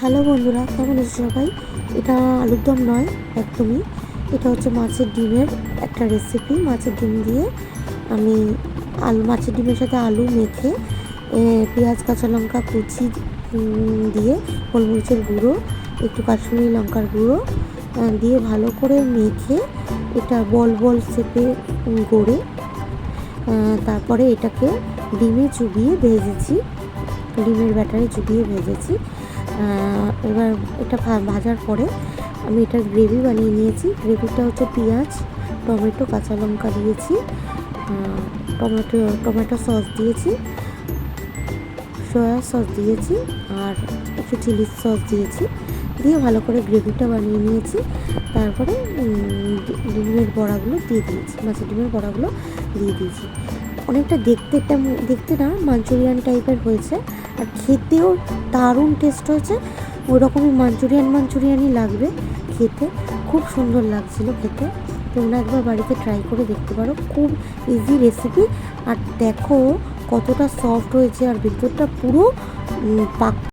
Hello বন্ধুরা, কেমন আছো সবাই? এটা আলুর দম নয় একদমই, এটা হচ্ছে মাছের ডিমের একটা রেসিপি। মাছের ডিম দিয়ে আমি মাছের ডিমের সাথে আলু মেখে পেঁয়াজ কাঁচা লঙ্কা কুচি দিয়ে গোলমরিচের গুঁড়ো, একটু কাশ্মীরি লঙ্কার গুঁড়ো দিয়ে ভালো করে মেখে এটা বল বল শেপে গড়ে তারপরে এটাকে ডিমে চুবিয়ে ভেজেছি, ডিমের ব্যাটারে চুবিয়ে ভেজেছি। এবার এটা ভাজার পরে আমি এটার গ্রেভি বানিয়ে নিয়েছি। গ্রেভিটা হচ্ছে পেঁয়াজ, টমেটো, কাঁচা লঙ্কা দিয়েছি, টমেটো সস দিয়েছি, সয়া সস দিয়েছি, আর একটু চিলি সস দিয়েছি, দিয়ে ভালো করে গ্রেভিটা বানিয়ে নিয়েছি। তারপরে ডিমের বড়াগুলো দিয়ে দিয়েছি, মাছের ডিমের বড়াগুলো দিয়ে দিয়েছি। অনেকটা দেখতে না মাঞ্চুরিয়ান টাইপের হয়েছে, আর খেতেও দারুণ টেস্ট হয়েছে। ওই রকমই মাঞ্চুরিয়ানই লাগবে খেতে, খুব সুন্দর লাগছিল খেতে। তোমরা একবার বাড়িতে ট্রাই করে দেখতে পারো, খুব ইজি রেসিপি। আর দেখো কতটা সফট হয়েছে, আর ভেতরটা পুরো পাক